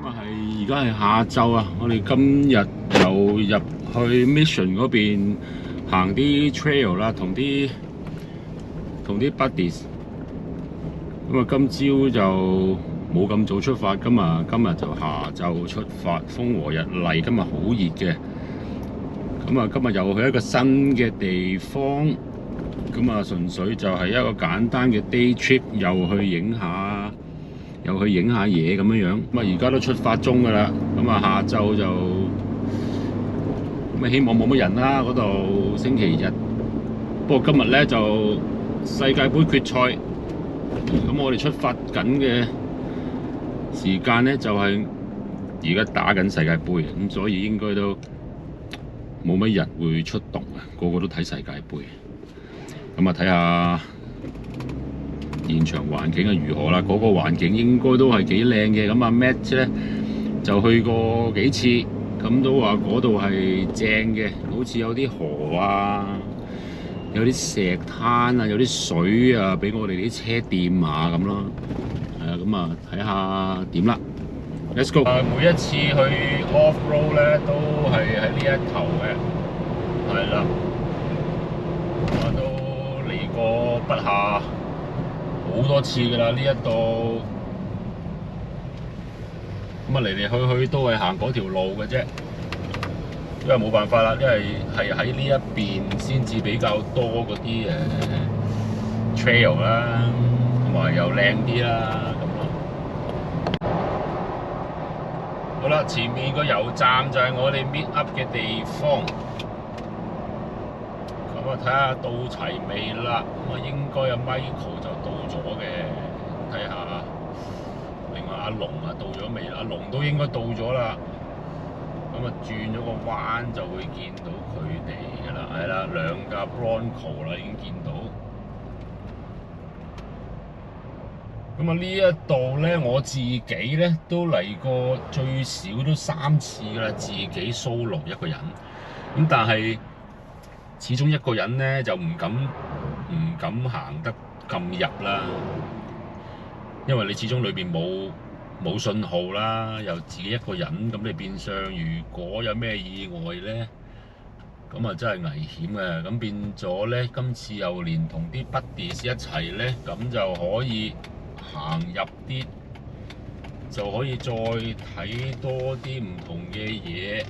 而家係下晝啊！我哋今日又入去 Mission 嗰邊行啲 trail 啦，同啲 buddies。咁啊，今朝就冇咁早出發，今日就下晝出發，風和日麗，今日好熱嘅。咁啊，今日又去一個新嘅地方，咁啊，純粹就係一個簡單嘅 day trip，又去影下嘢咁樣樣。咁啊，而家都出發中㗎啦。咁啊，下晝就咁啊，希望冇乜人啦。嗰度星期日，不過今日咧就世界盃決賽。咁我哋出發緊嘅時間咧就係而家打緊世界盃，咁所以應該都冇乜人會出動啊，個個都睇世界盃。咁啊，睇下現場環境係如何啦。嗰個環境應該都係幾靚嘅。咁啊 Matt 咧就去過幾次，咁都話嗰度係正嘅，好似有啲河啊，有啲石灘啊，有啲水啊，俾我哋啲車掂下咁咯。係啊，咁啊睇下點啦。Let's go！每一次去 off road 咧，都係喺呢一頭嘅，係啦。我都嚟過不下好多次㗎啦，呢一度。咁啊嚟嚟去去都係行嗰條路嘅啫。因為冇辦法啦，因為係喺呢一邊先至比較多嗰啲trail 啦，同埋又靚啲啦咁咯。好啦，前面個油站就係我哋 meet up 嘅地方。咁啊，睇下到齊未啦？咁啊，應該阿 Michael 就到咗嘅。睇下，另外阿龍啊到咗未？阿龍都應該到咗啦。咁啊，轉咗個彎就會見到佢哋㗎啦，係啦，兩架 Bronco 啦，已經見到。咁啊，呢一度咧，我自己咧都嚟過最少都3次㗎啦，自己 solo 一個人。咁但係始終一個人咧就唔敢行得咁入啦，因為你始終裏邊冇信號啦，又自己一個人，咁你變相如果有咩意外咧，咁啊真係危險嘅。咁變咗咧，今次又連同啲 buddies 一齊咧，咁就可以行入啲，就可以再睇多啲唔同嘅嘢，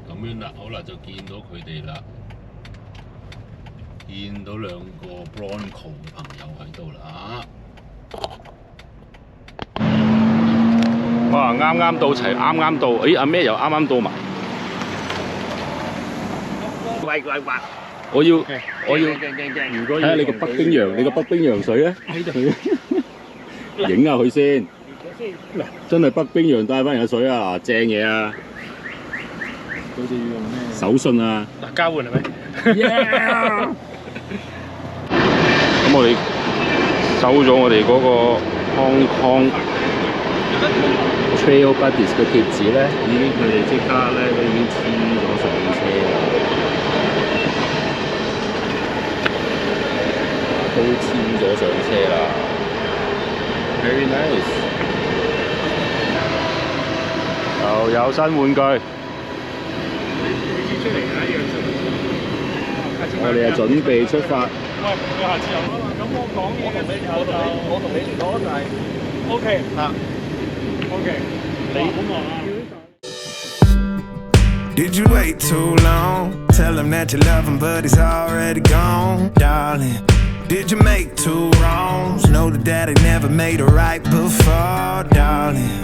咁樣啦。好啦，就見到佢哋啦，見到兩個 Bronco 嘅朋友喺度啦。哇！啱啱到齊，啱啱到，誒阿咩又啱啱到埋。喂！我要，如果睇下你個北冰洋，你個北冰洋水咧，影下佢先。真係北冰洋帶翻嚟嘅水啊！正嘢啊！佢哋要用咩？手信啊！嗱，交換係咪？咁我哋收咗我哋嗰個 Hong Kong Trail Buddies 嘅貼紙咧，佢哋即刻咧都已經黐咗上車啦，都黐咗上車啦。Very nice！ 又有新玩具，我哋就準備出發。喂，你下次有啊嘛？咁我講嘢嘅時候就我同你聯絡就係 OK 啊。Okay. Did you wait too long? Tell him that you love him, but he's already gone, darling. Did you make two wrongs? Know that daddy never made a right before, darling.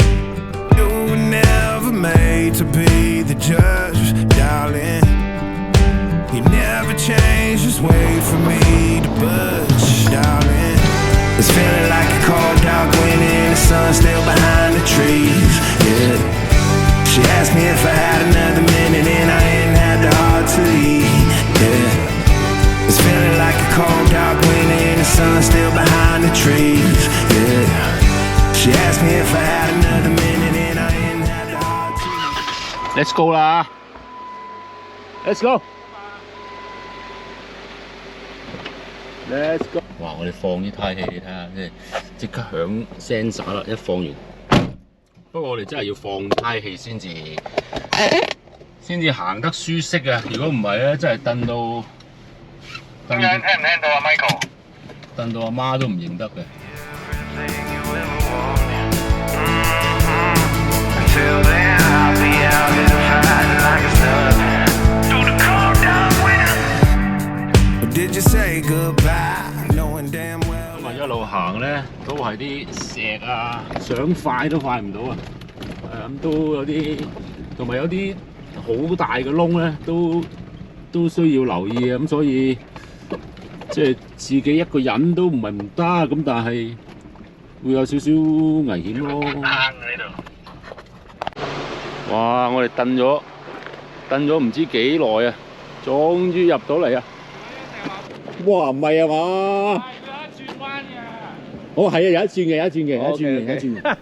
You were never made to be the judge, darling. You never changed, just wait for me to budge, darling. It's feeling like a cold dark wind and the sun still behind the trees, yeah. She asked me if I had another minute and I ain't had the heart to eat, yeah. It's feeling like a cold dark wind and the sun still behind the trees, yeah. She asked me if I had another minute and I ain't had the heart to eat. Let's go 啦 ！Let's go！Let's go！ 哇！我哋放啲胎氣，你睇下，即刻響 sensor 啦，一放完，不過我哋真係要放胎氣先至行得舒適啊！如果唔係咧，真係蹬到聽唔聽到啊 Michael？蹬到阿媽都唔認得嘅。 Until then, I'll be out here fighting like it's nothing. Through the cold dark winter. Or did you say goodbye, knowing damn well? 咁啊一路行咧，都係啲石啊，想快都快唔到啊！咁都有啲，同埋有啲好大嘅窿咧，都需要留意啊！咁所以即係自己一個人都唔係唔得，咁但係會有少少危險咯。哇！我哋蹬咗唔知幾耐啊，終於入到嚟啊！哇！唔係啊嘛？係有一轉彎嘅。哦，係啊，有一轉嘅，有一轉嘅，有一轉嘅，有一轉嘅。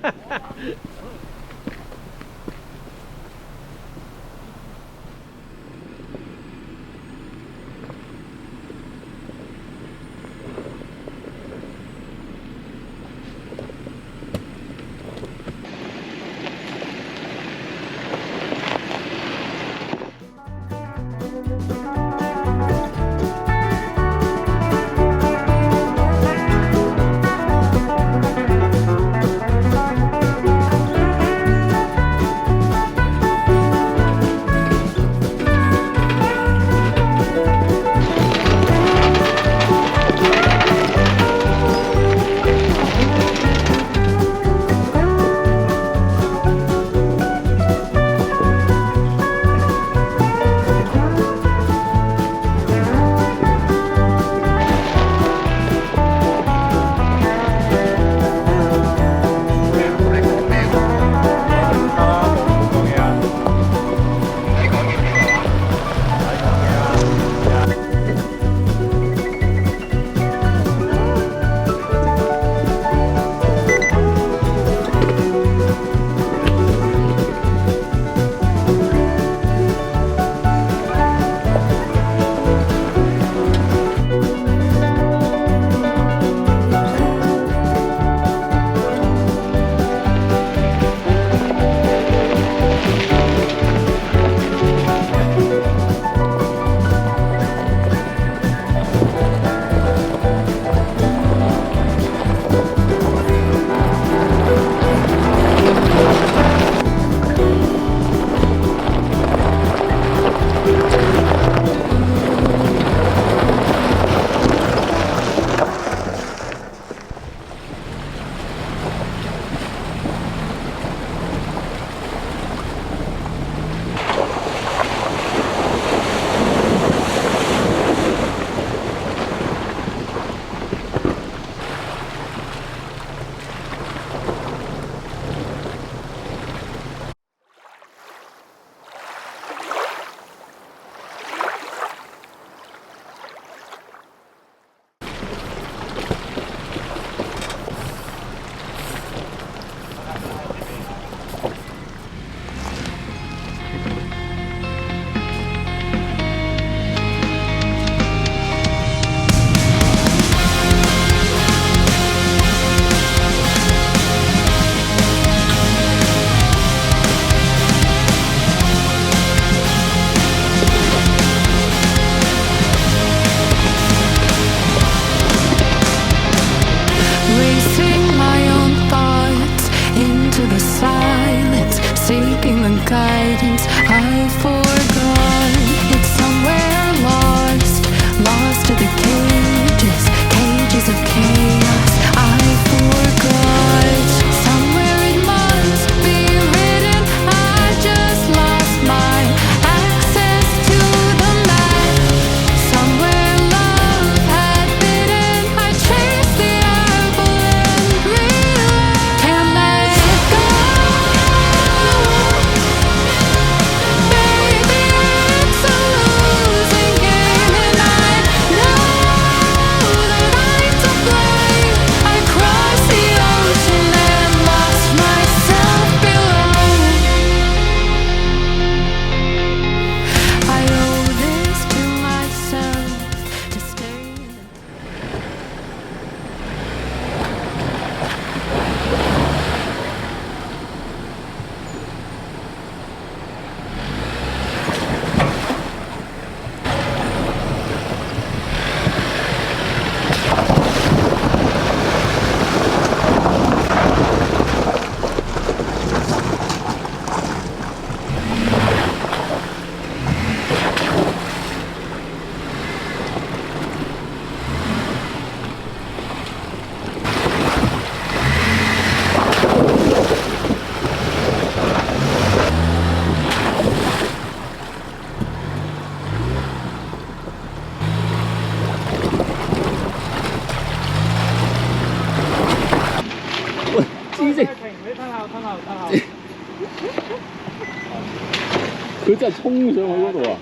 佢真係衝上去嗰度啊！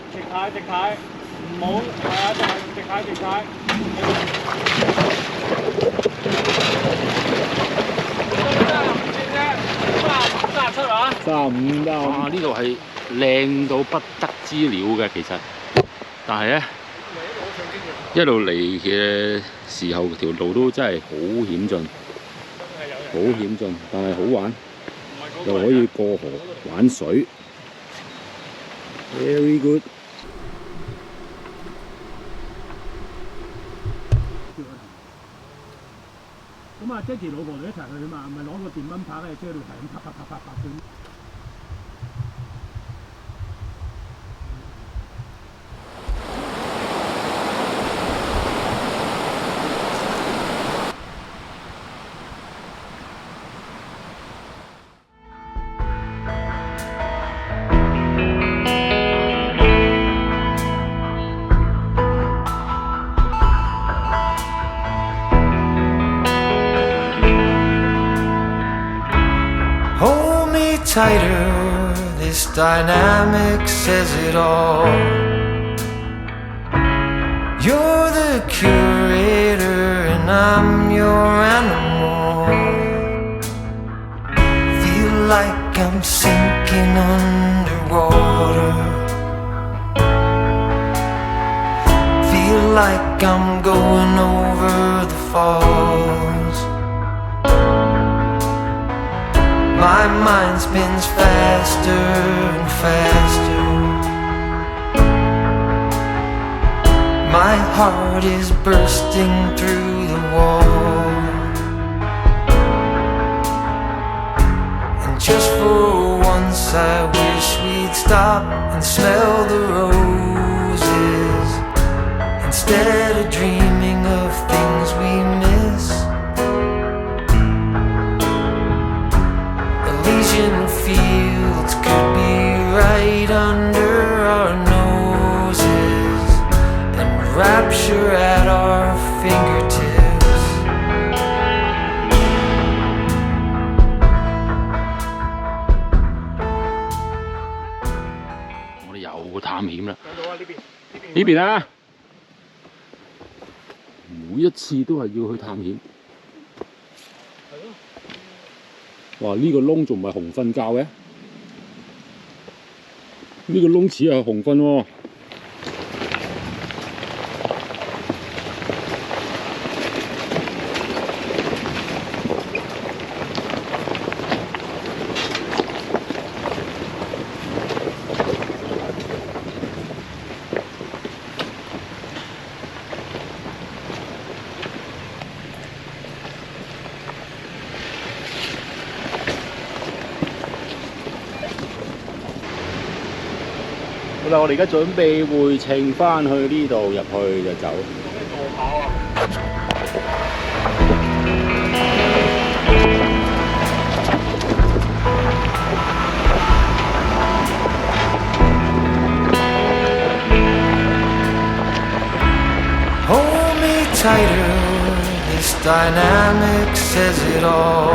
直睇，唔好係啊，就係直睇。35得哇！呢度係靚到不得之了嘅，其實，但係咧一路嚟嘅時候條路都真係好險峻，但係好玩，又可以過河玩水 ，very good。咁啊 Jackie 老婆你一齊去啊嘛，咪攞個電蚊拍喺車度係咁拍咁。Tighter, this dynamic says it all. You're the curator and I'm your animal. Feel like I'm sinking underwater. Feel like I'm going over the falls. My mind spins faster and faster. My heart is bursting through the wall. And just for once I wish we'd stop and smell the roses, instead of dreaming of things we miss. Elysian fields could be right under our noses, and rapture at our fingertips. 我哋又探險啦！呢邊啊！每一次都係要去探險。哇！呢個窿仲唔係紅瞓覺嘅？呢個窿似係紅瞓喎。好啦，我哋而家準備回程翻去呢度，入去就走。Hold me tighter, this dynamic says it all.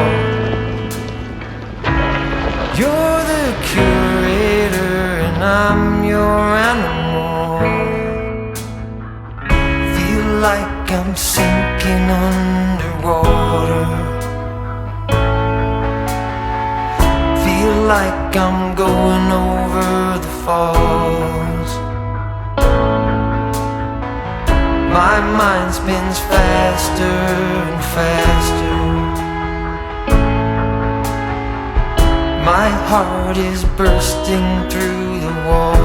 You're the curator and I'm your animal. Feel like I'm sinking underwater. Feel like I'm going over the falls. My mind spins faster and faster. My heart is bursting through the wall.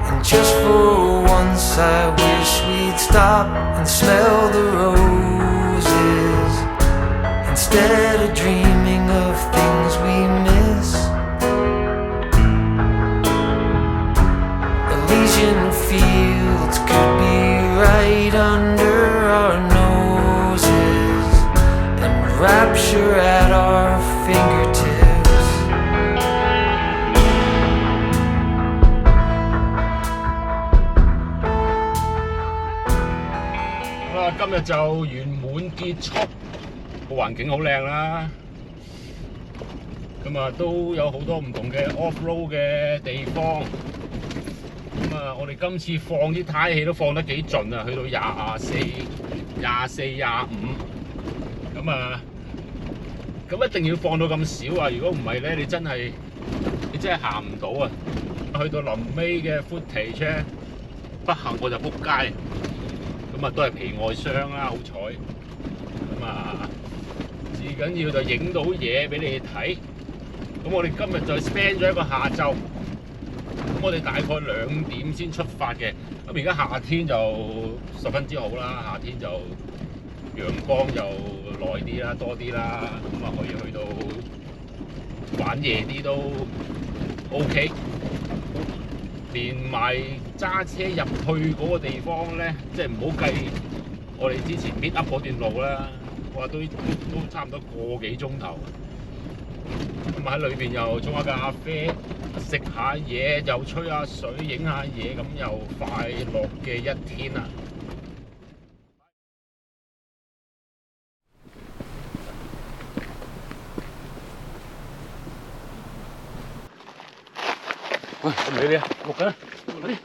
And just for once I wish we'd stop and smell the roses, instead of dreaming of things we miss. Elysian fields could be right under our noses, and rapture at our fingertips. Well, 今日就圓滿結束，個環境好靚啦。咁啊都有好多唔同嘅 off-road 嘅地方。咁啊，我哋今次放啲胎氣都放得幾盡啊，去到24、25。咁啊，咁一定要放到咁少啊！如果唔係咧，你真係行唔到啊！去到臨尾嘅 footage 咧，不幸我就仆街。咁啊，都係皮外傷啦，好彩。咁啊，至緊要就影到嘢俾你哋睇。咁我哋今日就 spend 咗一個下晝。咁我哋大概2點先出發嘅。咁而家夏天就十分之好啦，夏天就陽光就耐啲啦，多啲啦。咁啊可以去到玩夜啲都 OK。連埋揸車入去嗰個地方咧，即係唔好計我哋之前 meet up 嗰段路啦，哇都差唔多個幾鐘頭。咁喺裏邊又沖下咖啡，食下嘢，又吹下水，影下嘢，咁又快樂嘅一天啦！喂，我唔理你啊，錄緊啊！快啲！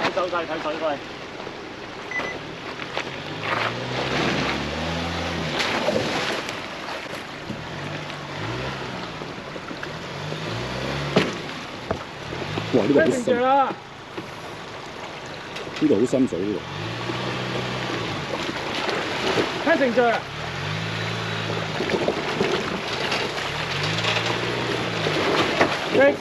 睇手勢，睇水勢。哇！呢個好深，啦！呢個好深水呢聽程序。Break。